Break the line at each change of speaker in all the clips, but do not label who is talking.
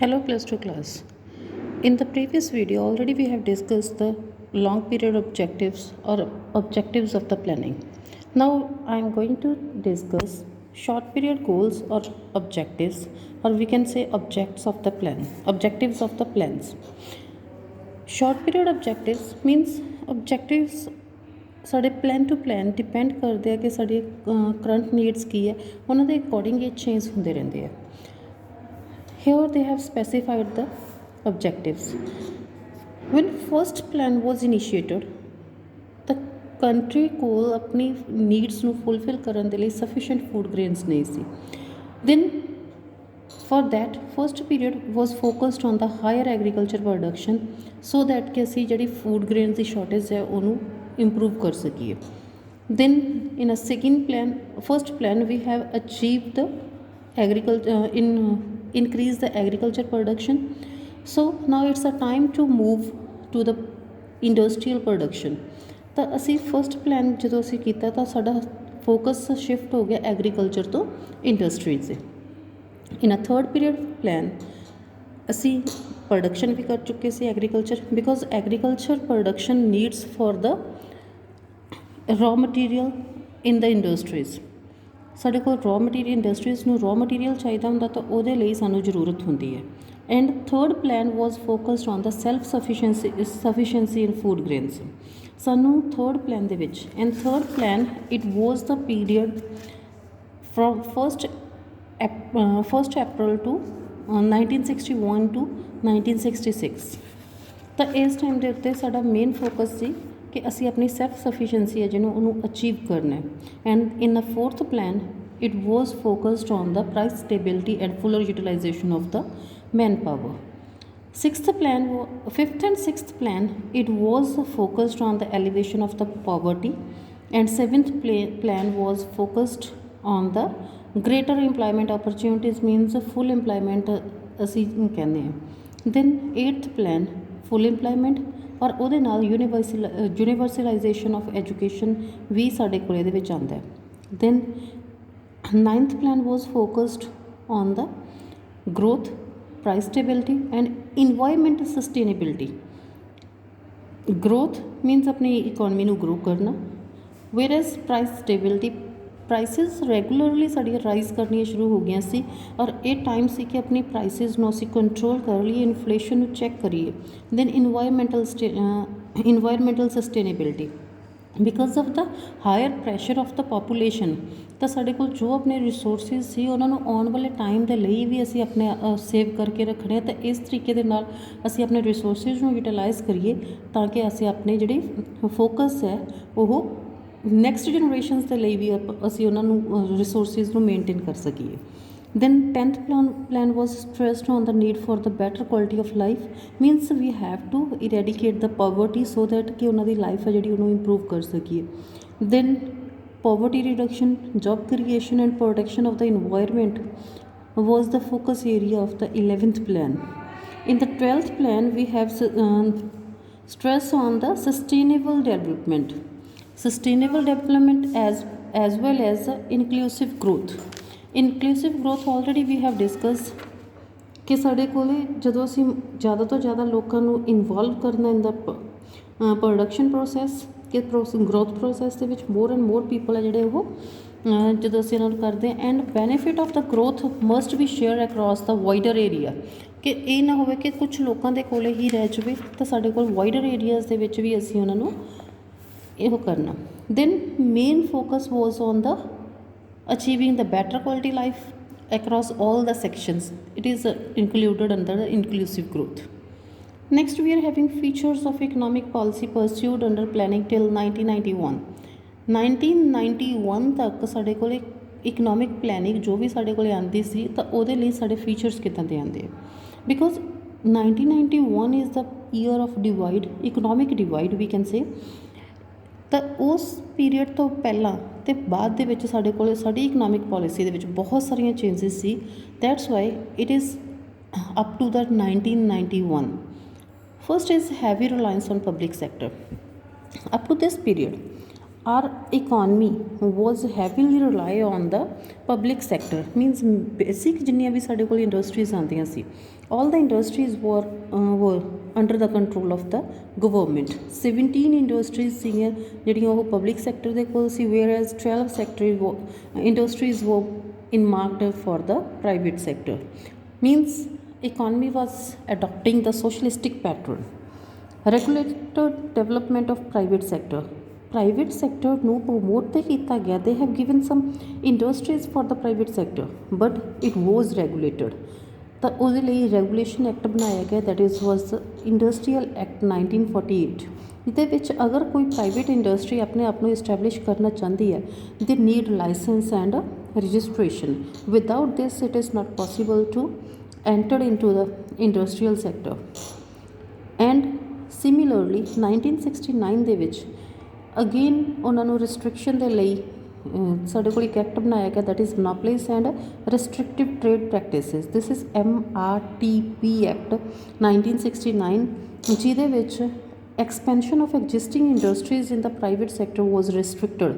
Hello plus 2 class. In the previous video already we have discussed the long period objectives or objectives of the planning. Now I am going to discuss short period goals or objectives, or we can say objectives of the plans. Short period objectives means objectives ਸਾਡੇ plan to plan depend ਕਰਦੇ ਆ ਕਿ ਸਾਡੇ current needs ਕੀ ਹੈ, ਉਹਨਾਂ ਦੇ according ਇਹ change ਹੁੰਦੇ ਰਹਿੰਦੇ ਆ. Here they have specified the objectives. When first plan was initiated, the country ਕੋਲ ਆਪਣੀ ਨੀਡਸ ਨੂੰ ਫੁੱਲਫਿਲ ਕਰਨ ਦੇ ਲਈ ਸਫੀਸ਼ੀਐਂਟ ਫੂਡ ਗ੍ਰੇਨਸ ਨਹੀਂ ਸੀ. Then for that first period was focused on the higher agriculture production so that ਕਿ ਅਸੀਂ ਜਿਹੜੀ ਫੂਡ ਗ੍ਰੇਨਸ ਦੀ ਸ਼ਾਰਟੇਜ ਹੈ ਉਹਨੂੰ improve ਕਰ ਸਕੀਏ. Then in a first plan we have achieved the increase the agriculture production. So now it's a time to move to the industrial production. ਤਾਂ ਅਸੀਂ first plan ਜਦੋਂ ਅਸੀਂ ਕੀਤਾ ਤਾਂ ਸਾਡਾ ਫੋਕਸ ਸ਼ਿਫਟ ਹੋ ਗਿਆ ਐਗਰੀਕਲਚਰ ਤੋਂ ਇੰਡਸਟਰੀ 'ਤੇ. In a third period plan ਅਸੀਂ ਪ੍ਰੋਡਕਸ਼ਨ ਵੀ ਕਰ ਚੁੱਕੇ ਸੀ agriculture, because agriculture production needs for the raw material in the industries. ਸਾਡੇ ਕੋਲ ਰॉ ਮਟੀਰੀਅਲ ਇੰਡਸਟਰੀਜ਼ ਨੂੰ ਰॉ ਮਟੀਰੀਅਲ ਚਾਹੀਦਾ ਹੁੰਦਾ ਤਾਂ ਉਹਦੇ ਲਈ ਸਾਨੂੰ ਜ਼ਰੂਰਤ ਹੁੰਦੀ ਹੈ. And third plan was focused on the self sufficiency in food grains. ਸਾਨੂੰ ਥਰਡ ਪਲਾਨ ਦੇ ਵਿੱਚ third plan it was the period from first April to 1961 to 1966. ਤਾਂ ਇਸ ਟਾਈਮ ਦੇ ਉੱਤੇ ਸਾਡਾ ਮੇਨ ਫੋਕਸ ਸੀ ਕਿ ਅਸੀਂ ਆਪਣੀ ਸੈਲਫ ਸਫੀਸ਼ੀਐਂਸੀ ਹੈ ਜਿਹਨੂੰ ਉਹਨੂੰ ਅਚੀਵ ਕਰਨਾ ਹੈ. And in a fourth plan it was focused on the price stability and fuller utilisation of the man power. Fifth and sixth plan it was focused on the elevation of the poverty, and seventh plan was focused on the greater employment opportunities, means full employment ਅਸੀਂ ਕਹਿੰਦੇ ਹਾਂ. then eighth plan full employment, ਔਰ ਉਹਦੇ ਨਾਲ ਯੂਨੀਵਰਸਲਾਈਜੇਸ਼ਨ of education ਵੀ ਸਾਡੇ ਕੋਲ ਇਹਦੇ ਵਿੱਚ ਆਉਂਦਾ ਹੈ. then ninth plan was focused on the growth, price stability and environmental sustainability. growth means ਆਪਣੀ ਇਕੋਨਮੀ ਨੂੰ ਗਰੋ ਕਰਨਾ, whereas price stability prices regularly ਸਾਡੀਆਂ ਰਾਈਜ਼ ਕਰਨੀਆਂ ਸ਼ੁਰੂ ਹੋ ਗਈਆਂ ਸੀ, ਔਰ ਇਹ ਟਾਈਮ ਸੀ ਕਿ ਆਪਣੀ ਪ੍ਰਾਈਸਿਸ ਨੂੰ ਅਸੀਂ ਕੰਟਰੋਲ ਕਰ ਲਈਏ, ਇਨਫਲੇਸ਼ਨ ਨੂੰ ਚੈੱਕ ਕਰੀਏ. Then environmental sustainability, because of the higher pressure of the population, ਤਾਂ ਸਾਡੇ ਕੋਲ ਜੋ ਆਪਣੇ ਰਿਸੋਰਸਿਸ ਸੀ ਉਹਨਾਂ ਨੂੰ ਆਉਣ ਵਾਲੇ ਟਾਈਮ ਦੇ ਲਈ ਵੀ ਅਸੀਂ ਆਪਣੇ ਸੇਵ ਕਰਕੇ ਰੱਖਣੇ. ਤਾਂ ਇਸ ਤਰੀਕੇ ਦੇ ਨਾਲ ਅਸੀਂ ਆਪਣੇ ਰਿਸੋਰਸਿਸ ਨੂੰ ਯੂਟੀਲਾਈਜ਼ ਕਰੀਏ ਤਾਂ ਕਿ ਅਸੀਂ ਆਪਣੇ ਜਿਹੜੀ ਫੋਕਸ ਹੈ ਉਹ ਨੈਕਸਟ ਜਨਰੇਸ਼ਨਸ ਦੇ ਲਈ ਵੀ ਅਸੀਂ ਉਹਨਾਂ ਨੂੰ ਰਿਸੋਰਸਿਸ ਨੂੰ ਮੇਨਟੇਨ ਕਰ ਸਕੀਏ. Then 10th plan was stressed on the need for the better quality of life, means we have to eradicate the poverty so that ਕਿ ਉਹਨਾਂ ਦੀ ਲਾਈਫ ਹੈ ਜਿਹੜੀ ਉਹਨੂੰ ਇੰਪਰੂਵ ਕਰ ਸਕੀਏ. Then poverty reduction, job creation and protection of the environment was the focus area of the 11th plan. In the 12th plan we have stress on the sustainable development as well as inclusive growth. Inclusive growth already we have discussed ਕਿ ਸਾਡੇ ਕੋਲ ਜਦੋਂ ਅਸੀਂ ਜ਼ਿਆਦਾ ਤੋਂ ਜ਼ਿਆਦਾ ਲੋਕਾਂ ਨੂੰ ਇਨਵੋਲਵ ਕਰਨਾ ਇਨ ਦਾ ਪ੍ਰੋਡਕਸ਼ਨ ਪ੍ਰੋਸੈਸ, ਕਿ ਗਰੋਥ ਪ੍ਰੋਸੈਸ ਦੇ ਵਿੱਚ ਮੋਰ ਐਂਡ ਮੋਰ ਪੀਪਲ ਹੈ ਜਿਹੜੇ ਉਹ ਜਦੋਂ ਅਸੀਂ ਇਹਨਾਂ ਨੂੰ ਕਰਦੇ ਹਾਂ. And benefit of the growth must be share across the wider area, ਕਿ ਇਹ ਨਾ ਹੋਵੇ ਕਿ ਕੁਛ ਲੋਕਾਂ ਦੇ ਕੋਲ ਹੀ ਰਹਿ ਜਾਵੇ, ਤਾਂ ਸਾਡੇ ਕੋਲ ਵਾਈਡਰ ਏਰੀਆਜ਼ ਦੇ ਵਿੱਚ ਵੀ ਅਸੀਂ ਉਹਨਾਂ ਨੂੰ ਇਹੋ ਕਰਨਾ. Then main focus was on the achieving the better quality life across all the sections. It is included under the inclusive growth. Next we are having features of economic policy pursued under planning till 1991. 1991 ਤੱਕ ਸਾਡੇ ਕੋਲ economic planning ਜੋ ਵੀ ਸਾਡੇ ਕੋਲ ਆਉਂਦੀ ਸੀ ਤਾਂ ਉਹਦੇ ਲਈ ਸਾਡੇ ਫੀਚਰਸ ਕਿੱਦਾਂ ਦੇ ਆਉਂਦੇ ਆ, because 1991 is the year of divide, economic divide we can say. ਤਾਂ ਉਸ ਪੀਰੀਅਡ ਤੋਂ ਪਹਿਲਾਂ ਅਤੇ ਬਾਅਦ ਦੇ ਵਿੱਚ ਸਾਡੇ ਕੋਲ ਸਾਡੀ ਇਕਨੋਮਿਕ ਪੋਲਿਸੀ ਦੇ ਵਿੱਚ ਬਹੁਤ ਸਾਰੀਆਂ ਚੇਂਜਿਸ ਸੀ. That's why it is up to the 1991. First is heavy reliance on public sector. Up to this period our economy was heavily rely on the public sector, means basic ਜਿੰਨੀਆਂ ਵੀ ਸਾਡੇ ਕੋਲ industries ਆਉਂਦੀਆਂ ਸੀ, all the industries were under the control of the government. 17 industries ਸੀਗੀਆਂ ਜਿਹੜੀਆਂ ਉਹ public sector ਦੇ ਕੋਲ ਸੀ, whereas 12 industries were earmarked for the private sector. Means economy was adopting the socialistic pattern. Regulated development of private sector. Private sector ਨੂੰ promote ਤੇ ਕੀਤਾ ਗਿਆ, they have given some industries for the private sector, but it was regulated. ਤਾਂ ਉਹਦੇ ਲਈ regulation act ਬਣਾਇਆ ਗਿਆ, that is was industrial act 1948. ਇਹਦੇ ਵਿੱਚ ਅਗਰ ਕੋਈ ਪ੍ਰਾਈਵੇਟ ਇੰਡਸਟਰੀ ਆਪਣੇ ਆਪ ਨੂੰ ਇਸਟੈਬਲਿਸ਼ ਕਰਨਾ ਚਾਹੁੰਦੀ ਹੈ, they need license and registration. Without this it is not possible to enter into the industrial sector. And similarly 1969 ਦੇ ਵਿੱਚ ਅਗੇਨ ਉਹਨਾਂ ਨੂੰ ਰਿਸਟ੍ਰਿਕਸ਼ਨ ਦੇ ਲਈ ਸਾਡੇ ਕੋਲ ਇੱਕ ਐਕਟ ਬਣਾਇਆ ਗਿਆ, that is monopolies and restrictive trade practices. This is MRTP act 1969, ਜਿਹਦੇ ਵਿੱਚ expansion of existing industries in the private sector was restricted,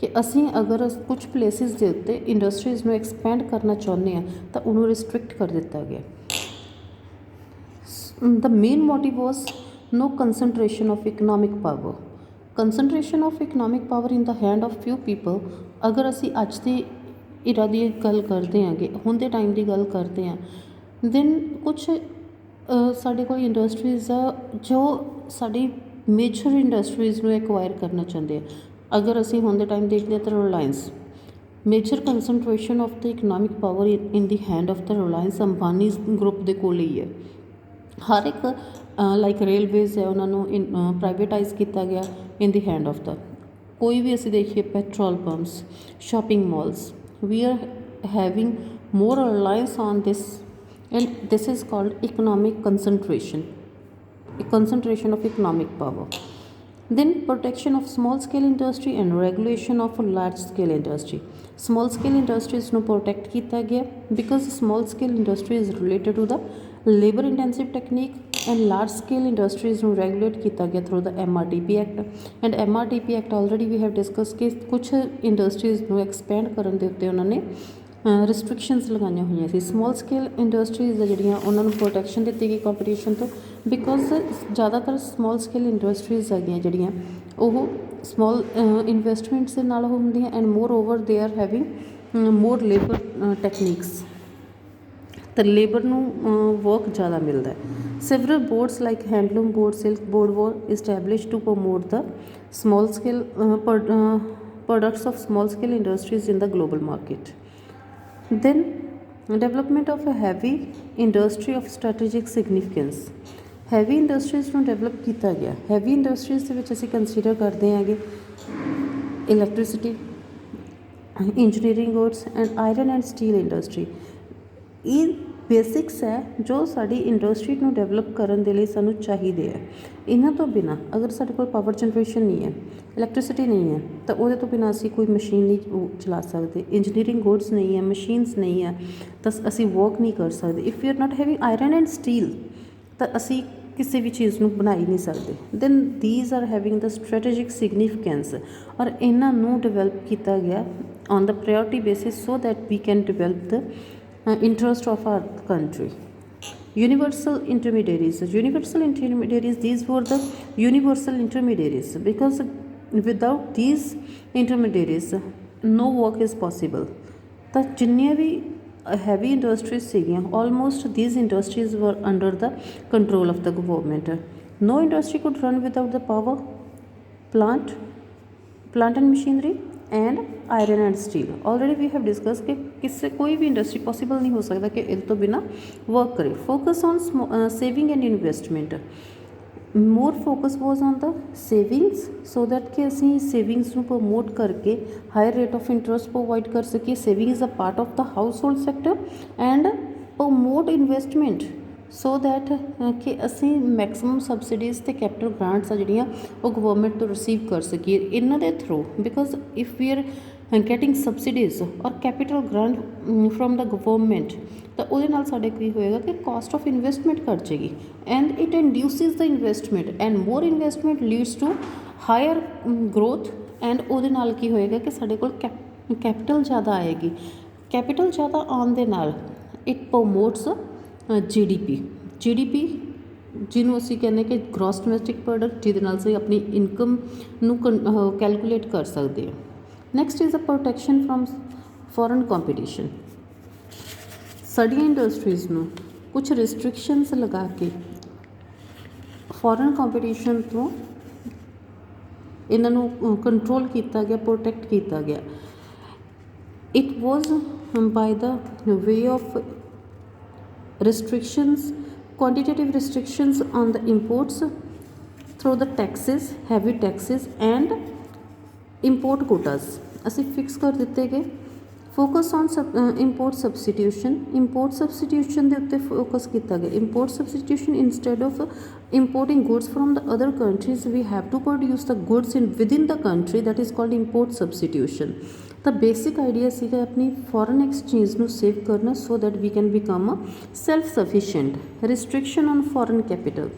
ਕਿ ਅਸੀਂ ਅਗਰ ਕੁਝ ਪਲੇਸਿਸ ਦੇ ਉੱਤੇ ਇੰਡਸਟਰੀਜ਼ ਨੂੰ ਐਕਸਪੈਂਡ ਕਰਨਾ ਚਾਹੁੰਦੇ ਹਾਂ ਤਾਂ ਉਹਨੂੰ ਰਿਸਟ੍ਰਿਕਟ ਕਰ ਦਿੱਤਾ ਗਿਆ. The main motive was no concentration of economic power. Concentration of economic power in the hand of few people. ਅਗਰ ਅਸੀਂ ਅੱਜ ਦੀ ਇਰਾ ਦੀ ਗੱਲ ਕਰਦੇ ਹਾਂਗੇ, ਹੁਣ ਦੇ ਟਾਈਮ ਦੀ ਗੱਲ ਕਰਦੇ ਹਾਂ, ਦੈਨ ਕੁਛ ਸਾਡੇ ਕੋਲ ਇੰਡਸਟਰੀਜ਼ ਆ ਜੋ ਸਾਡੀ ਮੇਜਰ ਇੰਡਸਟਰੀਜ਼ ਨੂੰ ਐਕਵਾਇਰ ਕਰਨਾ ਚਾਹੁੰਦੇ ਆ. ਅਗਰ ਅਸੀਂ ਹੁਣ ਦੇ ਟਾਈਮ ਦੇਖਦੇ ਹਾਂ ਤਾਂ Reliance, major concentration of the economic power in the hand of the Reliance Ambani group ਦੇ ਕੋਲ ਹੀ ਹੈ. ਹਰ ਇੱਕ ਲਾਈਕ ਰੇਲਵੇਜ਼ ਹੈ, ਉਹਨਾਂ ਨੂੰ ਪ੍ਰਾਈਵੇਟਾਈਜ਼ ਕੀਤਾ ਗਿਆ ਇਨ ਦੀ ਹੈਂਡ ਆਫ ਦਾ. ਕੋਈ ਵੀ ਅਸੀਂ ਦੇਖੀਏ petrol pumps, shopping malls, we are having more reliance on this, and this is called economic concentration, a concentration of economic power. Then protection of small scale industry and regulation of large scale industry. Small scale industries ਨੂੰ protect ਕੀਤਾ ਗਿਆ because small scale industry is related to the labor intensive technique, and large scale industries ਨੂੰ regulate ਕੀਤਾ ਗਿਆ through the MRTP act. And MRTP act already we have discussed ਕਿ ਕੁਛ industries ਨੂੰ expand ਕਰਨ ਦੇ ਉੱਤੇ ਉਹਨਾਂ ਨੇ ਰਿਸਟ੍ਰਿਕਸ਼ਨਸ ਲਗਾਈਆਂ ਹੋਈਆਂ ਸੀ. ਸਮੋਲ ਸਕੇਲ ਇੰਡਸਟਰੀਜ਼ ਆ ਜਿਹੜੀਆਂ, ਉਹਨਾਂ ਨੂੰ ਪ੍ਰੋਟੈਕਸ਼ਨ ਦਿੱਤੀ ਗਈ ਕੰਪੀਟੀਸ਼ਨ ਤੋਂ, ਬਿਕੋਜ਼ ਜ਼ਿਆਦਾਤਰ ਸਮੋਲ ਸਕੇਲ ਇੰਡਸਟਰੀਜ਼ ਹੈਗੀਆਂ ਜਿਹੜੀਆਂ ਉਹ ਸਮੋਲ ਇਨਵੈਸਟਮੈਂਟਸ ਦੇ ਨਾਲ ਹੁੰਦੀਆਂ, and more over they are having more labour techniques, ਤਾਂ ਲੇਬਰ ਨੂੰ ਵਰਕ ਜ਼ਿਆਦਾ ਮਿਲਦਾ. Several boards like Handloom Board, Silk Board were established to promote the small scale products of small scale industries in the global market. Then development of a heavy industry of strategic significance. Heavy industries ਨੂੰ develop ਕੀਤਾ ਗਿਆ. Heavy industries ਦੇ ਵਿੱਚ ਅਸੀਂ consider ਕਰਦੇ ਹੈਗੇ electricity, engineering goods and iron and steel industry. ਇਹ basics ਹੈ ਜੋ ਸਾਡੀ ਇੰਡਸਟਰੀ ਨੂੰ ਡਿਵੈਲਪ ਕਰਨ ਦੇ ਲਈ ਸਾਨੂੰ ਚਾਹੀਦੇ ਹੈ. ਇਹਨਾਂ ਤੋਂ ਬਿਨਾਂ ਅਗਰ ਸਾਡੇ ਕੋਲ ਪਾਵਰ ਜਨਰੇਸ਼ਨ ਨਹੀਂ ਹੈ, ਇਲੈਕਟ੍ਰੀਸਿਟੀ ਨਹੀਂ ਹੈ, ਤਾਂ ਉਹਦੇ ਤੋਂ ਬਿਨਾਂ ਅਸੀਂ ਕੋਈ ਮਸ਼ੀਨ ਨਹੀਂ ਚਲਾ ਸਕਦੇ. ਇੰਜੀਨੀਅਰਿੰਗ ਗੁਡਸ ਨਹੀਂ ਹੈ, ਮਸ਼ੀਨਸ ਨਹੀਂ ਹੈ, ਤਾਂ ਅਸੀਂ ਵਰਕ ਨਹੀਂ ਕਰ ਸਕਦੇ. If you are not having iron and steel, ਤਾਂ ਅਸੀਂ ਕਿਸੇ ਵੀ ਚੀਜ਼ ਨੂੰ ਬਣਾ ਹੀ ਨਹੀਂ ਸਕਦੇ. Then these are having the strategic significance, ਔਰ ਇਹਨਾਂ ਨੂੰ ਡਿਵੈਲਪ ਕੀਤਾ ਗਿਆ on the priority basis so that we can develop the interest of our country. Universal intermediaries. Universal intermediaries, these were the universal intermediaries because without these intermediaries no work is possible. ਤਾਂ ਜਿੰਨੀਆਂ ਵੀ heavy industries ਸੀਗੀਆਂ, almost these industries were under the control of the government. No industry could run without the power, plant and machinery and iron and steel. Already we have discuss ਕਿ ਕਿਸੇ ਕੋਈ ਵੀ industry possible ਨਹੀਂ ਹੋ ਸਕਦਾ ਕਿ ਇਹਦੇ ਤੋਂ ਬਿਨਾਂ ਵਰਕ ਕਰੇ. Focus on saving and investment. More focus was on the savings so that ਕਿ ਅਸੀਂ ਸੇਵਿੰਗਸ ਨੂੰ ਪ੍ਰਮੋਟ ਕਰਕੇ higher rate of interest provide ਕਰ ਸਕੀਏ. Saving is a part of the household sector and promote investment so that ਕਿ ਅਸੀਂ maximum subsidies ਅਤੇ capital grants ਆ ਜਿਹੜੀਆਂ ਉਹ ਗਵਰਨਮੈਂਟ ਤੋਂ ਰਿਸੀਵ ਕਰ ਸਕੀਏ ਇਹਨਾਂ ਦੇ through. Because if we are getting subsidies or capital grant from the government, ਤਾਂ ਉਹਦੇ ਨਾਲ ਸਾਡੇ ਕੀ ਹੋਏਗਾ ਕਿ ਕਾਸਟ ਆਫ ਇਨਵੈਸਟਮੈਂਟ ਘੱਟ ਜਾਏਗੀ and it induces the investment, and more investment leads to higher growth and ਉਹਦੇ ਨਾਲ ਕੀ ਹੋਏਗਾ ਕਿ ਸਾਡੇ ਕੋਲ ਕੈਪੀਟਲ ਜ਼ਿਆਦਾ ਆਏਗੀ। ਕੈਪੀਟਲ ਜ਼ਿਆਦਾ ਆਉਣ ਦੇ ਨਾਲ ਇਟ ਪ੍ਰਮੋਟਸ GDP ਜਿਹਨੂੰ ਅਸੀਂ ਕਹਿੰਦੇ ਕਿ ਗ੍ਰੋਸ ਡੋਮੈਸਟਿਕ ਪ੍ਰੋਡਕਟ, ਜਿਹਦੇ ਨਾਲ ਅਸੀਂ ਆਪਣੀ ਇਨਕਮ ਨੂੰ ਕੈਲਕੂਲੇਟ ਕਰ ਸਕਦੇ ਹਾਂ। Next is a protection from foreign competition. ਸਾਡੀਆਂ ਇੰਡਸਟਰੀਜ਼ ਨੂੰ ਕੁਛ ਰਿਸਟ੍ਰਿਕਸ਼ਨਸ ਲਗਾ ਕੇ ਫੋਰਨ ਕੰਪੀਟੀਸ਼ਨ ਤੋਂ ਇਹਨਾਂ ਨੂੰ ਕੰਟਰੋਲ ਕੀਤਾ ਗਿਆ, ਪ੍ਰੋਟੈਕਟ ਕੀਤਾ ਗਿਆ। It was by the way of restrictions, quantitative restrictions on the imports through the taxes, heavy taxes and import quotas ਅਸੀਂ ਫਿਕਸ ਕਰ ਦਿੱਤੇ ਗਏ। ਫੋਕਸ ਔਨ import substitution ਦੇ ਉੱਤੇ ਫੋਕਸ ਕੀਤਾ ਗਿਆ। import substitution, instead of importing goods from the other countries, we have to produce the goods within the country, that is called import substitution। ਤਾਂ basic idea ਸੀਗਾ ਆਪਣੀ foreign exchange ਨੂੰ save ਕਰਨਾ so that we can become self sufficient. Restriction on foreign capital,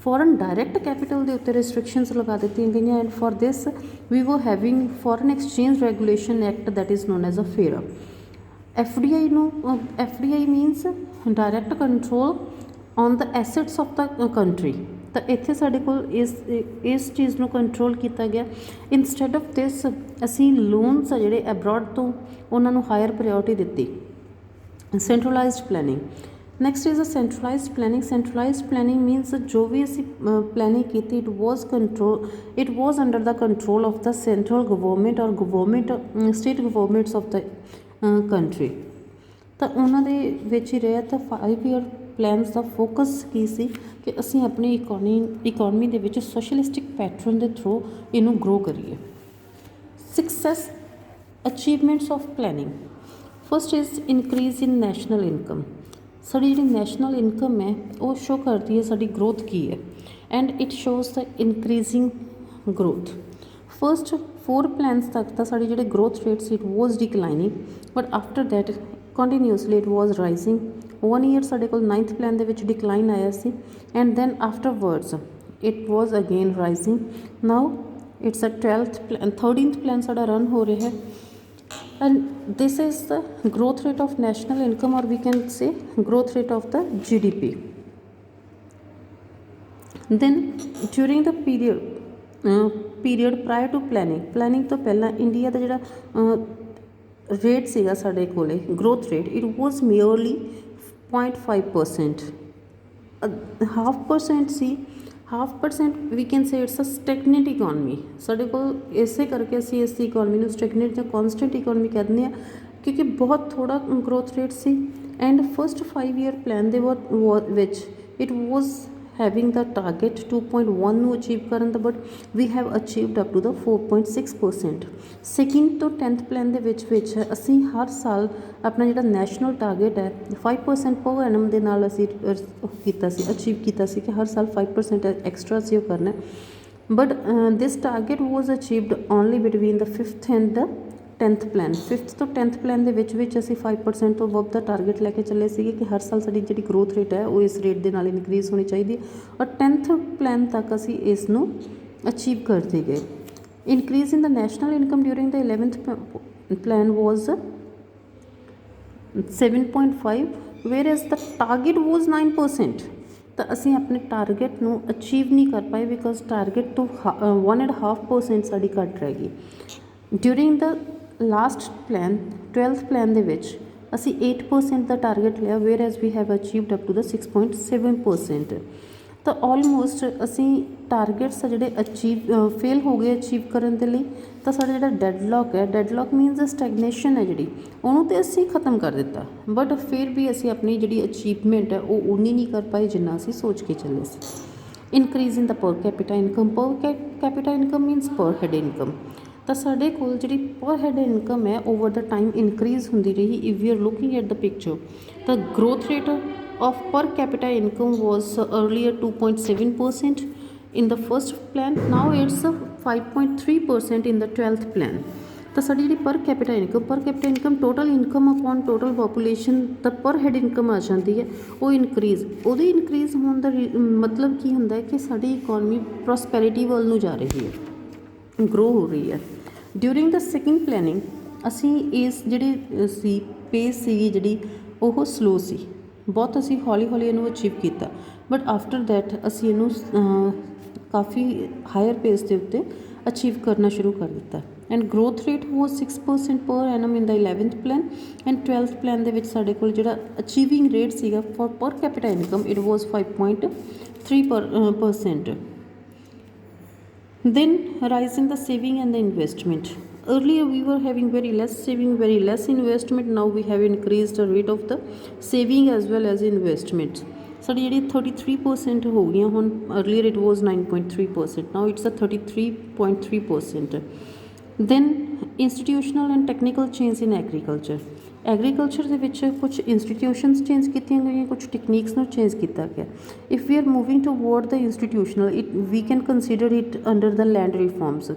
foreign direct capital ਦੇ ਉੱਤੇ restrictions ਲਗਾ ਦਿੱਤੀਆਂ ਗਈਆਂ। And for this we were having foreign exchange regulation act, that is known as a FERA. FDI means direct control on the assets of the country. ਤਾਂ ਇੱਥੇ ਸਾਡੇ ਕੋਲ ਇਸ ਚੀਜ਼ ਨੂੰ ਕੰਟਰੋਲ ਕੀਤਾ ਗਿਆ। ਇੰਸਟੈਡ ਆਫ ਦਿਸ ਅਸੀਂ ਲੋਨਸ ਆ ਜਿਹੜੇ ਅਬਰੋਡ ਤੋਂ ਉਹਨਾਂ ਨੂੰ ਹਾਇਰ ਪ੍ਰਾਇਓਰਟੀ ਦਿੱਤੀ। Centralised planning, next is a centralised planning. Centralised planning means ਜੋ ਵੀ ਅਸੀਂ ਪਲੈਨਿੰਗ ਕੀਤੀ it was under the control of the central government ਔਰ state governments of the country. ਤਾਂ ਉਹਨਾਂ ਦੇ ਵਿੱਚ ਹੀ ਰਿਹਾ। ਤਾਂ 5 ਈਅਰ ਪਲੈਨਸ ਦਾ ਫੋਕਸ ਕੀ ਸੀ ਕਿ ਅਸੀਂ ਆਪਣੀ ਇਕੋਨਮੀ ਦੇ ਵਿੱਚ ਸੋਸ਼ਲਿਸਟਿਕ ਪੈਟਰਨ ਦੇ ਥਰੂ ਇਹਨੂੰ ਗਰੋ ਕਰੀਏ। Success achievements of planning, first is increase in national income. ਸਾਡੀ ਜਿਹੜੀ ਨੈਸ਼ਨਲ ਇਨਕਮ ਹੈ ਉਹ ਸ਼ੋ ਕਰਦੀ ਹੈ ਸਾਡੀ ਗਰੋਥ ਕੀ ਹੈ। And it shows the increasing growth. First 4 plans ਤੱਕ ਤਾਂ ਸਾਡੀ ਜਿਹੜੇ ਗਰੋਥ ਰੇਟ ਸੀ it was declining, but after that continuously it was rising. 1 year ਸਾਡੇ ਕੋਲ 9th ਪਲੈਨ ਦੇ ਵਿੱਚ ਡਿਕਲਾਈਨ ਆਇਆ ਸੀ। And then afterwards it was again rising. Now it's a 13th plan ਸਾਡਾ ਰਨ ਹੋ ਰਿਹਾ ਹੈ। And this is the growth rate of national income, or we can say growth rate of the GDP. Then during the period prior to planning ਤੋਂ ਪਹਿਲਾਂ India ਦਾ ਜਿਹੜਾ rate ਸੀਗਾ ਸਾਡੇ ਕੋਲੇ growth rate, it was merely 0.5%, 0.5% C. 0.5% we can say it's a stagnant economy। ਸਾਡੇ ਕੋਲ ਇਸੇ ਕਰਕੇ ਅਸੀਂ ਇਸ ਇਕੋਨਮੀ ਨੂੰ ਸਟੈਗਨੇਟ ਜਾਂ ਕੌਨਸਟੈਂਟ ਇਕੋਨਮੀ ਕਹਿੰਦੇ ਹਾਂ ਕਿਉਂਕਿ ਬਹੁਤ ਥੋੜ੍ਹਾ ਗਰੋਥ ਰੇਟ ਸੀ। ਐਂਡ ਫਸਟ 5 ਈਅਰ ਪਲੈਨ ਦੇ ਵਿੱਚ it was having the target 2.1 ਨੂੰ ਅਚੀਵ ਕਰਨ ਦਾ, but we have achieved up to the 4.6%। Second ਤੋਂ 10th ਪਲੈਨ ਦੇ ਵਿੱਚ ਅਸੀਂ ਹਰ ਸਾਲ ਆਪਣਾ ਜਿਹੜਾ ਨੈਸ਼ਨਲ ਟਾਰਗੇਟ ਹੈ 5% ਪਰ ਐਨਮ ਦੇ ਨਾਲ ਅਸੀਂ ਅਚੀਵ ਕੀਤਾ ਸੀ ਕਿ ਹਰ ਸਾਲ 5% ਐਕਸਟਰਾ ਅਸੀਂ ਉਹ ਕਰਨਾ। But this target was achieved only between the 5th and the 10th plan. 5th ਤੋਂ 10th ਪਲੈਨ ਦੇ ਵਿੱਚ ਅਸੀਂ 5% ਤੋਂ ਅਬਵ ਦਾ ਟਾਰਗੇਟ ਲੈ ਕੇ ਚੱਲੇ ਸੀਗੇ ਕਿ ਹਰ ਸਾਲ ਸਾਡੀ ਜਿਹੜੀ ਗਰੋਥ ਰੇਟ ਹੈ ਉਹ ਇਸ ਰੇਟ ਦੇ ਨਾਲ ਇਨਕਰੀਜ਼ ਹੋਣੀ ਚਾਹੀਦੀ ਹੈ। ਔਰ 10th ਪਲੈਨ ਤੱਕ ਅਸੀਂ ਇਸ ਨੂੰ ਅਚੀਵ ਕਰਦੇ ਗਏ। Increase in the national income during the 11th plan was 7.5, whereas the target was 9%। ਤਾਂ ਅਸੀਂ ਆਪਣੇ ਟਾਰਗੇਟ ਨੂੰ ਅਚੀਵ ਨਹੀਂ ਕਰ ਪਾਏ ਬਿਕੋਜ਼ ਟਾਰਗੇਟ ਤੋਂ 1.5% ਸਾਡੀ ਘੱਟ ਰਹਿ ਗਈ। During the last plan 12th plan ਦੇ ਵਿੱਚ ਅਸੀਂ 8% ਦਾ ਟਾਰਗੇਟ ਲਿਆ, whereas we have achieved up to the 6.7%। ਤਾਂ ਆਲਮੋਸਟ ਅਸੀਂ ਟਾਰਗੇਟਸ ਜਿਹੜੇ ਫੇਲ ਹੋ ਗਏ ਅਚੀਵ ਕਰਨ ਦੇ ਲਈ। ਤਾਂ ਸਾਡਾ ਜਿਹੜਾ ਡੈਡਲੌਕ ਮੀਨਸ ਸਟੈਗਨੇਸ਼ਨ ਹੈ ਜਿਹੜੀ ਉਹਨੂੰ ਤਾਂ ਅਸੀਂ ਖ਼ਤਮ ਕਰ ਦਿੱਤਾ, ਬਟ ਫਿਰ ਵੀ ਅਸੀਂ ਆਪਣੀ ਜਿਹੜੀ ਅਚੀਵਮੈਂਟ ਹੈ ਉਹ ਉਨੀ ਨਹੀਂ ਕਰ ਪਾਏ ਜਿੰਨਾ ਅਸੀਂ ਸੋਚ ਕੇ ਚੱਲੇ ਸੀ। Increase in the per capita income means per head income. ਤਾਂ ਸਾਡੇ ਕੋਲ ਜਿਹੜੀ ਪਰ ਹੈਡ ਇਨਕਮ ਹੈ ਓਵਰ ਦਾ ਟਾਈਮ ਇਨਕਰੀਜ਼ ਹੁੰਦੀ ਰਹੀ। If we are looking at the picture ਤਾਂ growth rate of per capita income was earlier 2.7% in the first plan, now it's 5.3% in the 12th plan। ਤਾਂ ਸਾਡੀ ਜਿਹੜੀ ਪਰ capita income total income upon total population ਤਾਂ ਪਰ head income ਆ ਜਾਂਦੀ ਹੈ ਉਹ ਉਹਦੇ ਇਨਕਰੀਜ਼ ਹੋਣ ਦਾ ਮਤਲਬ ਕੀ ਹੁੰਦਾ ਹੈ ਕਿ ਸਾਡੀ ਇਕੋਨਮੀ ਪ੍ਰੋਸਪੈਰਿਟੀ ਵੱਲ ਨੂੰ ਜਾ ਰਹੀ ਹੈ, ਗਰੋ ਹੋ ਰਹੀ ਹੈ। ਡਿਊਰਿੰਗ ਦ ਸੈਕਿੰਡ ਪਲੈਨਿੰਗ ਅਸੀਂ ਇਸ ਜਿਹੜੀ ਸੀ ਪੇਸ ਸੀਗੀ ਜਿਹੜੀ ਉਹ ਸਲੋ ਸੀ, ਬਹੁਤ ਅਸੀਂ ਹੌਲੀ ਹੌਲੀ ਇਹਨੂੰ ਅਚੀਵ ਕੀਤਾ, ਬਟ ਆਫਟਰ ਦੈਟ ਅਸੀਂ ਇਹਨੂੰ ਕਾਫੀ ਹਾਇਰ ਪੇਸ ਦੇ ਉੱਤੇ ਅਚੀਵ ਕਰਨਾ ਸ਼ੁਰੂ ਕਰ ਦਿੱਤਾ। ਐਂਡ ਗਰੋਥ ਰੇਟ ਵਾਜ਼ 6% ਪਰ ਐਨਮ ਇਨ ਦਾ 11th plan and 12th plan ਦੇ ਵਿੱਚ ਸਾਡੇ ਕੋਲ ਜਿਹੜਾ ਅਚੀਵਿੰਗ ਰੇਟ ਸੀਗਾ ਫॉर ਪਰ capita income it was 5.3%। Then rise in the saving and the investment. Earlier we were having very less saving, very less investment. Now we have increased the rate of the saving as well as investment. ਸਾਡੀ ਜਿਹੜੀ 33% ਹੋ ਗਈਆਂ ਹੁਣ, earlier it was 9.3%, now it's a 33.3%. Then institutional and technical change in agriculture. Agriculture ਦੇ ਵਿੱਚ ਕੁਛ institutions change ਕੀਤੀਆਂ ਗਈਆਂ, ਕੁਛ ਟੈਕਨੀਕਸ ਨੂੰ ਚੇਂਜ ਕੀਤਾ ਗਿਆ। If we are moving toward the institutional it we can consider it under the land reforms.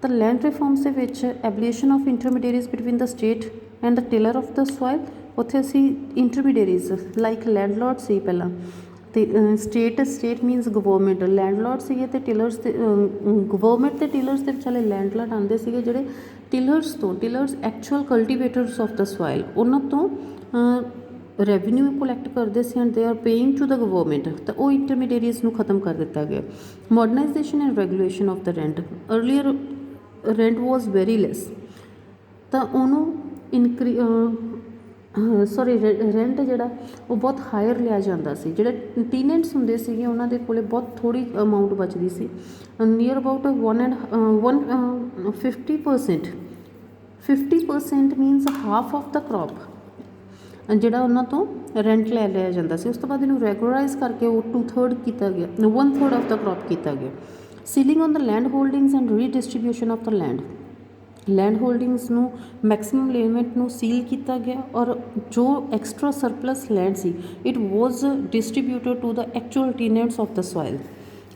ਤਾਂ ਲੈਂਡ ਰਿਫੋਰਮਸ ਦੇ ਵਿੱਚ abolition of intermediaries between the state and the tiller of the soil, ਉੱਥੇ ਅਸੀਂ ਇੰਟਰਮੀਡੀਏਟਰੀਜ਼ like landlord ਸੀ ਪਹਿਲਾਂ, ਅਤੇ state means government, landlord ਸੀਗੇ ਅਤੇ ਟਿਲਰਸ ਦੇ ਗਵਰਨਮੈਂਟ ਅਤੇ ਟਿਲਰਸ ਦੇ ਵਿਚਾਲੇ ਲੈਂਡਲੋਰਡ ਆਉਂਦੇ ਸੀਗੇ ਜਿਹੜੇ tillers actual cultivators of the soil, ਉਹਨਾਂ ਤੋਂ ਰੈਵਨਿਊ ਕਲੈਕਟ ਕਰਦੇ ਸੀ and they are paying to the government. ਤਾਂ ਉਹ ਇੰਟਰਮੀਡੀਏਟਰੀਜ਼ ਨੂੰ ਖਤਮ ਕਰ ਦਿੱਤਾ ਗਿਆ। Modernisation and regulation of the rent, earlier rent was very less, ਤਾਂ ਉਹਨੂੰ ਰੈਂਟ ਜਿਹੜਾ ਉਹ ਬਹੁਤ ਹਾਇਰ ਲਿਆ ਜਾਂਦਾ ਸੀ। ਜਿਹੜੇ ਟੀਨੈਂਟਸ ਹੁੰਦੇ ਸੀਗੇ ਉਹਨਾਂ ਦੇ ਕੋਲ ਬਹੁਤ ਥੋੜ੍ਹੀ ਅਮਾਊਂਟ ਬਚਦੀ ਸੀ, near about 50% means half of the crop ਜਿਹੜਾ ਉਹਨਾਂ ਤੋਂ ਰੈਂਟ ਲੈ ਲਿਆ ਜਾਂਦਾ ਸੀ। ਉਸ ਤੋਂ ਬਾਅਦ ਇਹਨੂੰ ਰੈਗੂਲਰਾਈਜ਼ ਕਰਕੇ ਉਹ 2/3 ਕੀਤਾ ਗਿਆ, 1/3 ਆਫ ਦਾ ਕਰੋਪ ਕੀਤਾ ਗਿਆ। Ceiling on the land holdings and redistribution of the land holdings ਨੂੰ ਮੈਕਸਿਮਮ ਲਿਮਿਟ ਨੂੰ ਸੀਲ ਕੀਤਾ ਗਿਆ, ਔਰ ਜੋ ਐਕਸਟਰਾ ਸਰਪਲਸ ਲੈਂਡ ਸੀ it was distributed to the actual tenants of the soil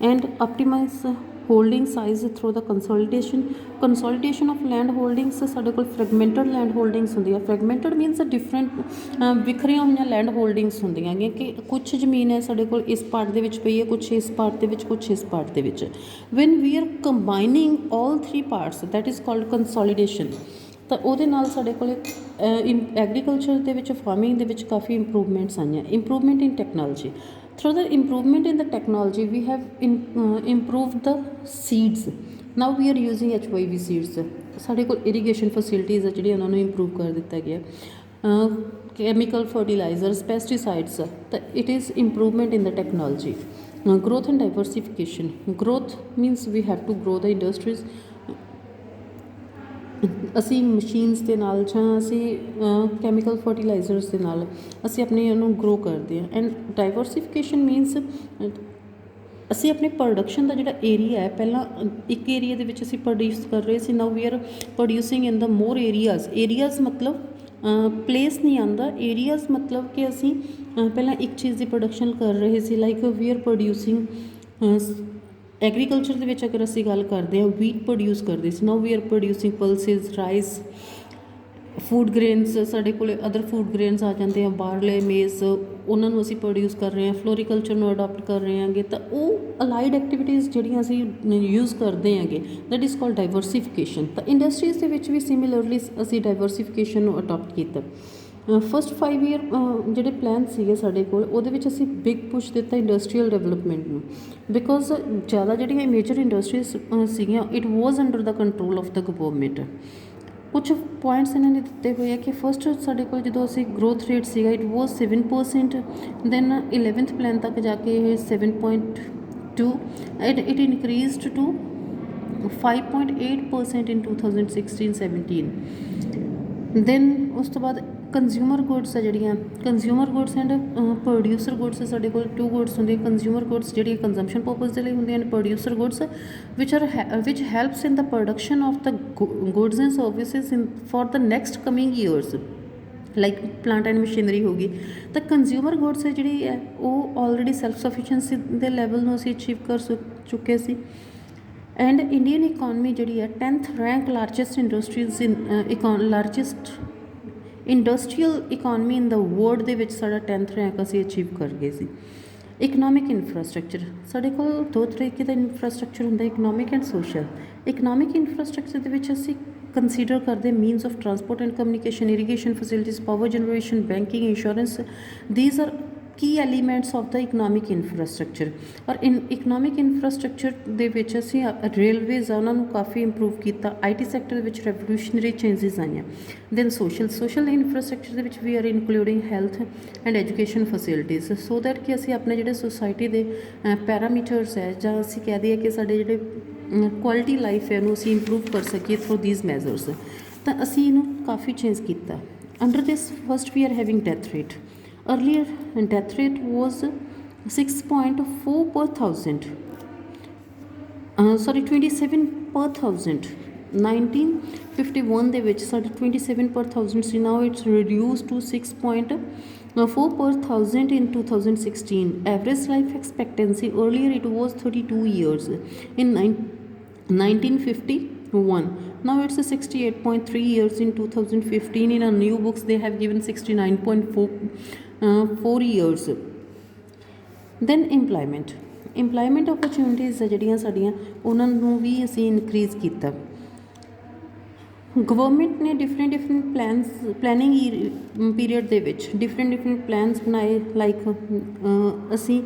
and optimise holding size through the consolidation of land holdings. ਸਾਡੇ ਕੋਲ ਫਰੈਗਮੈਂਟਡ land holdings ਹੁੰਦੀਆਂ, ਫਰੈਗਮੈਂਟਡ ਮੀਨਸ ਡਿਫਰੈਂਟ ਵਿਖਰੀਆਂ ਹੋਈਆਂ ਲੈਂਡ ਹੋਲਡਿੰਗਸ ਹੁੰਦੀਆਂ ਹੈਗੀਆਂ ਕਿ ਕੁਛ ਜ਼ਮੀਨ ਹੈ ਸਾਡੇ ਕੋਲ ਇਸ ਪਾਰਟ ਦੇ ਵਿੱਚ ਪਈ ਹੈ, ਕੁਛ ਇਸ ਪਾਰਟ ਦੇ ਵਿੱਚ, ਕੁਛ ਇਸ ਪਾਰਟ ਦੇ ਵਿੱਚ। When we are combining all 3 parts that is called consolidation. ਤਾਂ ਉਹਦੇ ਨਾਲ ਸਾਡੇ ਕੋਲ ਐਗਰੀਕਲਚਰ ਦੇ ਵਿੱਚ, ਫਾਰਮਿੰਗ ਦੇ ਵਿੱਚ ਕਾਫੀ ਇੰਪਰੂਵਮੈਂਟਸ ਆਈਆਂ। Improvement in technology, through the improvement in the technology we have improved the seeds. Now we are using HYV seeds. ਸਾਡੇ ਕੋਲ ਇਰੀਗੇਸ਼ਨ ਫੈਸਿਲਿਟੀਜ਼ ਆ ਜਿਹੜੀਆਂ ਉਹਨਾਂ ਨੂੰ ਇੰਪਰੂਵ ਕਰ ਦਿੱਤਾ ਗਿਆ। ਕੈਮੀਕਲ ਫਰਟੀਲਾਈਜ਼ਰਸ, ਪੈਸਟੀਸਾਈਡਸ, ਤਾਂ it is improvement in the technology. growth and diversification. Growth means we have to grow the industries. ਅਸੀਂ ਮਸ਼ੀਨਸ ਦੇ ਨਾਲ ਜਾਂ ਅਸੀਂ ਕੈਮੀਕਲ ਫਰਟੀਲਾਈਜ਼ਰਸ ਦੇ ਨਾਲ ਅਸੀਂ ਆਪਣੇ ਉਹਨੂੰ ਗਰੋ ਕਰਦੇ ਹਾਂ। ਐਂਡ ਡਾਈਵਰਸੀਫਿਕੇਸ਼ਨ ਮੀਨਸ ਅਸੀਂ ਆਪਣੇ ਪ੍ਰੋਡਕਸ਼ਨ ਦਾ ਜਿਹੜਾ ਏਰੀਆ ਹੈ, ਪਹਿਲਾਂ ਇੱਕ ਏਰੀਆ ਦੇ ਵਿੱਚ ਅਸੀਂ ਪ੍ਰੋਡਿਊਸ ਕਰ ਰਹੇ ਸੀ, now we are producing in the more areas ਮਤਲਬ ਪਲੇਸ ਨਹੀਂ ਆਉਂਦਾ, ਏਰੀਆਜ਼ ਮਤਲਬ ਕਿ ਅਸੀਂ ਪਹਿਲਾਂ ਇੱਕ ਚੀਜ਼ ਦੀ ਪ੍ਰੋਡਕਸ਼ਨ ਕਰ ਰਹੇ ਸੀ, like we are producing agriculture ਦੇ ਵਿੱਚ ਅਗਰ ਅਸੀਂ ਗੱਲ ਕਰਦੇ ਹਾਂ ਵੀਟ ਪ੍ਰੋਡਿਊਸ ਕਰਦੇ ਸੀ, now we are producing pulses, rice, food grains, ਸਾਡੇ ਕੋਲ ਅਦਰ ਫੂਡ ਗ੍ਰੇਨਸ ਆ ਜਾਂਦੇ ਆ, ਬਾਰਲੇ, ਮੇਸ, ਉਹਨਾਂ ਨੂੰ ਅਸੀਂ ਪ੍ਰੋਡਿਊਸ ਕਰ ਰਹੇ ਹਾਂ, ਫਲੋਰੀਕਲਚਰ ਨੂੰ ਅਡੋਪਟ ਕਰ ਰਹੇ ਹਾਂਗੇ। ਤਾਂ ਉਹ ਅਲਾਈਡ ਐਕਟੀਵਿਟੀਜ਼ ਜਿਹੜੀਆਂ ਅਸੀਂ ਯੂਜ਼ ਕਰਦੇ ਹੈਗੇ ਦੈਟ ਇਜ਼ ਕਾਲਡ ਡਾਈਵਰਸੀਫਿਕੇਸ਼ਨ। ਤਾਂ ਇੰਡਸਟਰੀਜ਼ ਦੇ ਵਿੱਚ ਵੀ ਸਿਮਿਲਰਲੀ ਅਸੀਂ ਡਾਈਵਰਸੀਫਿਕੇਸ਼ਨ ਨੂੰ ਅਡੋਪਟ ਕੀਤਾ। ਫਸਟ 5 ਈਅਰ ਜਿਹੜੇ ਪਲਾਨ ਸੀਗੇ ਸਾਡੇ ਕੋਲ, ਉਹਦੇ ਵਿੱਚ ਅਸੀਂ ਬਿਗ ਪੁਸ਼ ਦਿੱਤਾ ਇੰਡਸਟਰੀਅਲ ਡਿਵੈਲਪਮੈਂਟ ਨੂੰ, ਬਿਕੋਜ਼ ਜ਼ਿਆਦਾ ਜਿਹੜੀਆਂ ਮੇਜਰ ਇੰਡਸਟਰੀਜ਼ ਸੀਗੀਆਂ it was under the control of the government. ਕੁਛ ਪੁਆਇੰਟਸ ਇਹਨਾਂ ਨੇ ਦਿੱਤੇ ਹੋਏ ਆ ਕਿ ਫਸਟ ਸਾਡੇ ਕੋਲ ਜਦੋਂ ਅਸੀਂ ਗਰੋਥ ਰੇਟ ਸੀਗਾ it was 7%, then 11th plan ਤੱਕ ਜਾ ਕੇ ਇਹ 7.2, it increased to 5.8% in 2016-17। Then ਉਸ ਤੋਂ ਬਾਅਦ ਕੰਜ਼ਿਊਮਰ ਗੁੱਡਸ ਆ ਜਿਹੜੀਆਂ, consumer goods and producer goods, ਸਾਡੇ ਕੋਲ 2 ਗੁੱਡਸ ਹੁੰਦੇ। ਕੰਜ਼ਿਊਮਰ ਗੁੱਡਸ ਜਿਹੜੀਆਂ ਕੰਜ਼ੰਪਸ਼ਨ ਪਰਪਜ਼ ਦੇ ਲਈ ਹੁੰਦੀਆਂ ਨੇ, ਪ੍ਰੋਡਿਊਸਰ ਗੁੱਡਸ ਵਿਚ helps in the production of the goods and services in for the next coming years, like plant and machinery ਹੋ ਗਈ। ਤਾਂ ਕੰਜ਼ਿਊਮਰ ਗੁੱਡਸ ਜਿਹੜੀ ਹੈ ਉਹ ਆਲਰੇਡੀ ਸੈਲਫ ਸਫੀਸ਼ੀਐਂਸੀ ਦੇ ਲੈਵਲ ਨੂੰ ਅਸੀਂ ਅਚੀਵ ਕਰ ਚੁੱਕੇ ਸੀ। ਐਂਡ ਇੰਡੀਅਨ ਇਕੋਨਮੀ ਜਿਹੜੀ ਹੈ 10th rank largest industrial economy in the world ਦੇ ਵਿੱਚ ਸਾਡਾ 10th ਰੈਂਕ ਅਸੀਂ ਅਚੀਵ ਕਰ ਗਏ ਸੀ। ਇਕਨੋਮਿਕ ਇਨਫਰਾਸਟਰਕਚਰ, ਸਾਡੇ ਕੋਲ 2 ਤਰੀਕੇ ਦਾ ਇਨਫਰਾਸਟਰਕਚਰ ਹੁੰਦਾ, economic and social. Economic infrastructure ਦੇ ਵਿੱਚ ਅਸੀਂ कंसीडर करते means of transport and communication, irrigation facilities, power generation, banking, insurance, these are key elements of the economic infrastructure. और इकनॉमिक इंफ्रास्ट्रक्चर ਦੇ ਵਿੱਚ ਅਸੀਂ ਰੇਲਵੇਜ਼ ਆ ਉਹਨਾਂ ਨੂੰ ਕਾਫੀ ਇੰਪਰੂਵ ਕੀਤਾ। IT ਸੈਕਟਰ ਦੇ ਵਿੱਚ ਰੈਵੋਲੂਸ਼ਨਰੀ ਚੇਂਜਿਸ ਆਈਆਂ। ਦੈਨ ਸੋਸ਼ਲ ਇੰਫਰਾਸਟਰਕਚਰ ਦੇ ਵਿੱਚ we are including health and education facilities, so that ਕਿ ਅਸੀਂ ਆਪਣੇ ਜਿਹੜੇ ਸੋਸਾਇਟੀ ਦੇ ਪੈਰਾਮੀਟਰਸ ਹੈ ਜਾਂ ਅਸੀਂ ਕਹਿ ਦਈਏ ਕਿ ਸਾਡੇ ਜਿਹੜੇ ਕੁਆਲਿਟੀ ਲਾਈਫ ਹੈ ਉਹਨੂੰ ਅਸੀਂ ਇੰਪਰੂਵ ਕਰ ਸਕੀਏ ਥਰੂ ਦੀਜ਼ ਮੈਜ਼ਰਸ। ਤਾਂ ਅਸੀਂ ਇਹਨੂੰ ਕਾਫੀ ਚੇਂਜ ਕੀਤਾ। Under this first we are having death rate. Earlier death rate was 6.4 per thousand, 27 per thousand। 1951 ਦੇ ਵਿੱਚ ਸਾਡਾ 27 per thousand C. now it's reduced to 6.4 per thousand in 2016। average life expectancy earlier it was 32 years in 1951, now it's 68.3 years in 2015। in our new books they have given 69.4 years। then employment opportunities ਹੈ ਜਿਹੜੀਆਂ ਸਾਡੀਆਂ ਉਹਨਾਂ ਨੂੰ ਵੀ ਅਸੀਂ increase ਕੀਤਾ। Government ਨੇ different planning period ਦੇ ਵਿੱਚ ਡਿਫਰੈਂਟ ਪਲਾਨਸ ਬਣਾਏ। ਲਾਈਕ ਅਸੀਂ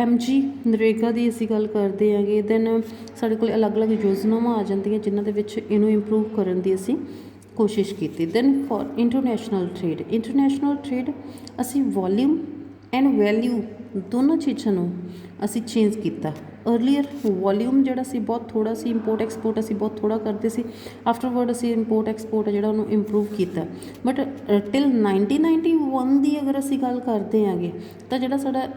MG ਨਰੇਗਾ ਦੀ ਅਸੀਂ ਗੱਲ ਕਰਦੇ ਹੈਗੇ। ਦੈਨ ਸਾਡੇ ਕੋਲ ਅਲੱਗ ਯੋਜਨਾਵਾਂ ਆ ਜਾਂਦੀਆਂ ਜਿਨ੍ਹਾਂ ਦੇ ਵਿੱਚ ਇਹਨੂੰ ਇੰਪਰੂਵ ਕਰਨ ਦੀ ਅਸੀਂ ਕੋਸ਼ਿਸ਼ ਕੀਤੀ। ਦੈਨ ਫॉर ਇੰਟਰਨੈਸ਼ਨਲ ਟ੍ਰੇਡ ਅਸੀਂ ਵੋਲਿਊਮ ਐਂਡ ਵੈਲਿਊ ਦੋਨੋਂ ਚੀਜ਼ਾਂ ਨੂੰ ਅਸੀਂ ਚੇਂਜ ਕੀਤਾ। अर्लीयर वॉल्यूम ਜਿਹੜਾ ਸੀ ਬਹੁਤ ਥੋੜ੍ਹਾ ਸੀ, ਇੰਪੋਰਟ ਐਕਸਪੋਰਟ ਅਸੀਂ ਬਹੁਤ ਥੋੜ੍ਹਾ ਕਰਦੇ ਸੀ। ਆਫਟਰਵਰਡ ਅਸੀਂ ਇੰਪੋਰਟ ਐਕਸਪੋਰਟ ਜਿਹੜਾ ਉਹਨੂੰ ਇੰਪਰੂਵ ਕੀਤਾ। ਬਟ ਟਿਲ 1991 ਦੀ ਅਗਰ ਅਸੀਂ ਗੱਲ ਕਰਦੇ ਹੈਗੇ ਤਾਂ ਜਿਹੜਾ ਸਾਡਾ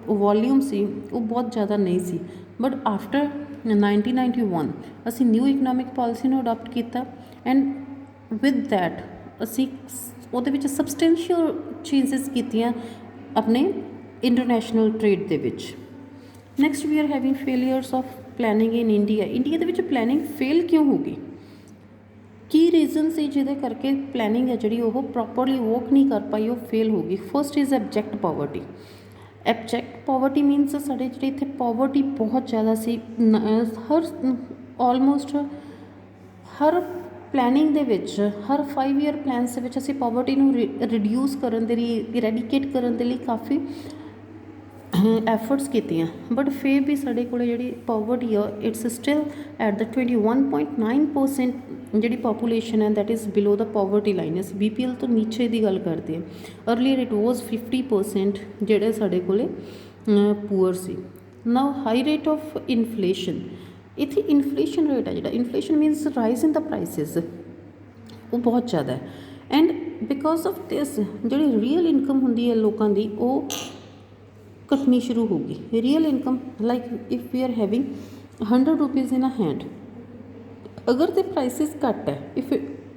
ਵੋਲਿਊਮ ਸੀ ਉਹ ਬਹੁਤ ਜ਼ਿਆਦਾ ਨਹੀਂ ਸੀ। ਬਟ ਆਫਟਰ 1991 ਅਸੀਂ ਨਿਊ ਇਕਨੋਮਿਕ ਪਾਲਿਸੀ ਨੂੰ ਅਡਾਪਟ ਕੀਤਾ ਐਂਡ ਵਿਦ ਦੈਟ ਅਸੀਂ ਉਹਦੇ ਵਿੱਚ ਸਬਸਟੈਂਸ਼ੀਅਲ ਚੇਂਜਿਸ ਕੀਤੀਆਂ ਆਪਣੇ ਇੰਟਰਨੈਸ਼ਨਲ ਟ੍ਰੇਡ ਦੇ ਵਿੱਚ। Next we are having failures of planning in India. India ਦੇ ਵਿੱਚ ਪਲੈਨਿੰਗ ਫੇਲ ਕਿਉਂ ਹੋ ਗਈ? ਕੀ ਰੀਜ਼ਨ ਸੀ ਜਿਹਦੇ ਕਰਕੇ ਪਲੈਨਿੰਗ ਹੈ ਜਿਹੜੀ ਉਹ ਪ੍ਰੋਪਰਲੀ ਵਰਕ ਨਹੀਂ ਕਰ ਪਾਈ, ਉਹ ਫੇਲ ਹੋ ਗਈ? First is abject poverty. Abject poverty means ਸਾਡੇ ਜਿਹੜੇ ਇੱਥੇ ਪਾਵਰਟੀ ਬਹੁਤ ਜ਼ਿਆਦਾ ਸੀ। ਆਲਮੋਸਟ ਹਰ ਪਲੈਨਿੰਗ ਦੇ ਵਿੱਚ, ਹਰ 5 ਈਅਰ ਪਲੈਨਸ ਦੇ ਵਿੱਚ ਅਸੀਂ ਪਾਵਰਟੀ ਨੂੰ ਰਿਡਿਊਸ ਕਰਨ ਦੇ ਲਈ, ਇਰੈਡੀਕੇਟ ਕਰਨ ਦੇ ਲਈ ਕਾਫੀ ਐਫਰਟਸ ਕੀਤੀਆਂ। ਬਟ ਫਿਰ ਵੀ ਸਾਡੇ ਕੋਲ ਜਿਹੜੀ ਪਾਵਰਟੀ ਆ ਇਟਸ ਸਟਿਲ ਐਟ ਦ 21.9% ਜਿਹੜੀ ਪਾਪੂਲੇਸ਼ਨ ਹੈ that is below the poverty line. ਅਸੀਂ BPL ਤੋਂ ਨੀਚੇ ਦੀ ਗੱਲ ਕਰਦੇ ਹਾਂ। ਅਰਲੀਅਰ ਇਟ ਵਾਜ਼ 50% ਜਿਹੜੇ ਸਾਡੇ ਕੋਲ poor C. Now high rate of inflation. ਇੱਥੇ ਇਨਫਲੇਸ਼ਨ ਰੇਟ ਹੈ ਜਿਹੜਾ, inflation means rise in the prices, ਉਹ ਬਹੁਤ ਜ਼ਿਆਦਾ ਹੈ। ਐਂਡ ਬਿਕੋਜ਼ ਆਫ ਦਿਸ ਜਿਹੜੀ ਰੀਅਲ ਇਨਕਮ ਹੁੰਦੀ ਹੈ ਲੋਕਾਂ ਦੀ ਉਹ ਘਟਣੀ ਸ਼ੁਰੂ ਹੋ ਗਈ। Real income like if we are having 100 rupees in a hand, ਅਗਰ ਤੇ ਪ੍ਰਾਈਸਿਸ ਘੱਟ ਹੈ, if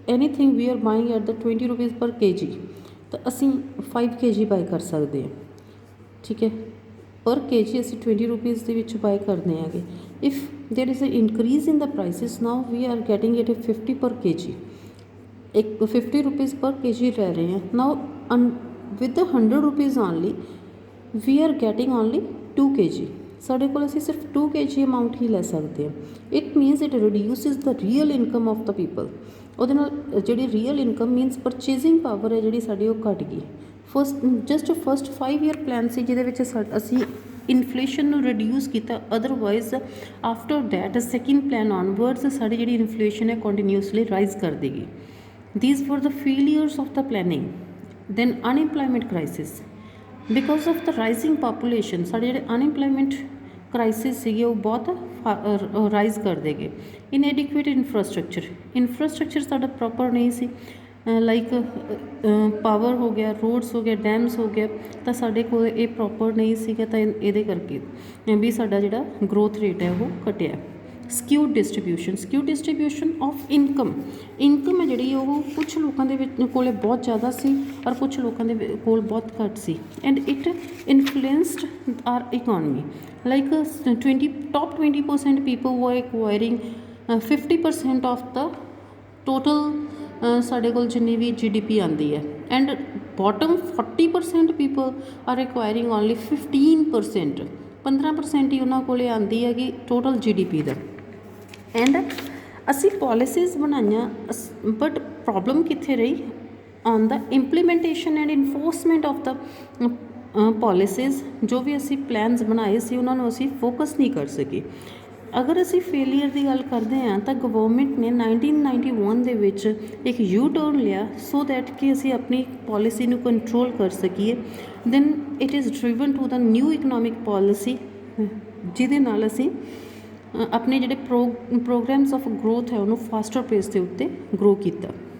anything we are buying at the 20 rupees per kg ਤਾਂ ਅਸੀਂ 5 kg ਬਾਏ ਕਰ ਸਕਦੇ ਹਾਂ। ਠੀਕ ਹੈ, ਪਰ kg ਅਸੀਂ 20 ਰੁਪੀਜ਼ ਦੇ ਵਿੱਚ ਬਾਏ ਕਰਦੇ ਹੈਗੇ। If there is a increase in the prices now we are getting it 50 per kg, ਇੱਕ 50 ਰੁਪੀਜ਼ ਪਰ kg ਲੈ ਰਹੇ ਹਾਂ। Now with 100 rupees only we are getting only 2 kg। ਸਾਡੇ ਕੋਲ ਅਸੀਂ ਸਿਰਫ 2 kg ਅਮਾਊਂਟ ਹੀ ਲੈ ਸਕਦੇ ਹਾਂ। It means it reduces the real income of the people. ਉਹਦੇ ਨਾਲ ਜਿਹੜੀ real income means purchasing power ਹੈ ਜਿਹੜੀ ਸਾਡੀ ਉਹ ਘੱਟ ਗਈ। ਫਸਟ 5 ਈਅਰ ਪਲਾਨ ਸੀ ਜਿਹਦੇ ਵਿੱਚ ਅਸੀਂ ਇਨਫਲੇਸ਼ਨ ਨੂੰ ਰਿਡਿਊਸ ਕੀਤਾ। Otherwise after that second plan onwards ਸਾਡੀ ਜਿਹੜੀ ਇਨਫਲੇਸ਼ਨ ਹੈ ਕੰਟੀਨਿਊਸਲੀ ਰਾਈਜ਼ ਕਰ ਦੇਗੀ। These for the failures of the planning. Then unemployment crisis. Because of the rising population ਸਾਡੇ ਜਿਹੜੇ ਅਨਇੰਪਲੋਇਮੈਂਟ ਕ੍ਰਾਈਸਿਸ ਸੀਗੇ ਉਹ ਬਹੁਤ ਰਾਈਜ਼ ਕਰ ਦੇਗੇ। ਇਨਐਡਿਕੁਏਟ ਇਨਫਰਾਸਟਰਕਚਰ ਸਾਡਾ ਪ੍ਰੋਪਰ ਨਹੀਂ ਸੀ। ਲਾਈਕ ਪਾਵਰ ਹੋ ਗਿਆ, ਰੋਡਸ ਹੋ ਗਿਆ, ਡੈਮਸ ਹੋ ਗਿਆ, ਤਾਂ ਸਾਡੇ ਕੋਲ ਇਹ ਪ੍ਰੋਪਰ ਨਹੀਂ ਸੀਗਾ। ਤਾਂ ਇਹਦੇ ਕਰਕੇ ਵੀ ਸਾਡਾ ਜਿਹੜਾ ਗਰੋਥ ਰੇਟ ਹੈ ਉਹ ਘਟਿਆ। ਸਕਿਊਡ ਡਿਸਟਰੀਬਿਊਸ਼ਨ ਆਫ ਇਨਕਮ ਹੈ ਜਿਹੜੀ ਉਹ ਕੁਛ ਲੋਕਾਂ ਦੇ ਵਿੱਚ ਕੋਲ ਬਹੁਤ ਜ਼ਿਆਦਾ ਸੀ ਔਰ ਕੁਛ ਲੋਕਾਂ ਦੇ ਕੋਲ ਬਹੁਤ ਘੱਟ ਸੀ। And it influenced our economy. Like top 20% people were acquiring 50% of the total ਸਾਡੇ ਕੋਲ ਜਿੰਨੀ ਵੀ GDP ਆਉਂਦੀ ਹੈ। And bottom 40% people are acquiring only 15% ਹੀ ਉਹਨਾਂ ਕੋਲ ਆਉਂਦੀ ਹੈਗੀ ਟੋਟਲ GDP ਦਾ। ਐਂਡ ਅਸੀਂ ਪੋਲਿਸੀਜ਼ ਬਣਾਈਆਂ ਬਟ ਪ੍ਰੋਬਲਮ ਕਿੱਥੇ ਰਹੀ on the implementation and enforcement of the policies. ਜੋ ਵੀ ਅਸੀਂ ਪਲਾਨਸ ਬਣਾਏ ਸੀ ਉਹਨਾਂ ਨੂੰ ਅਸੀਂ ਫੋਕਸ ਨਹੀਂ ਕਰ ਸਕੇ। ਅਗਰ ਅਸੀਂ ਫੇਲੀਅਰ ਦੀ ਗੱਲ ਕਰਦੇ ਹਾਂ ਤਾਂ ਗਵਰਨਮੈਂਟ ਨੇ 1991 ਦੇ ਵਿੱਚ ਇੱਕ ਯੂ ਟਰਨ ਲਿਆ ਸੋ ਦੈਟ ਕਿ ਅਸੀਂ ਆਪਣੀ ਪੋਲਿਸੀ ਨੂੰ ਕੰਟਰੋਲ ਕਰ ਸਕੀਏ। Then it is driven to the new economic policy, ਜਿਹਦੇ ਨਾਲ ਅਸੀਂ ਆਪਣੇ ਜਿਹੜੇ ਪ੍ਰੋਗਰਾਮਸ ਆਫ ਗਰੋਥ ਹੈ ਉਹਨੂੰ ਫਾਸਟਰ ਪੇਸ ਦੇ ਉੱਤੇ ਗਰੋ ਕੀਤਾ।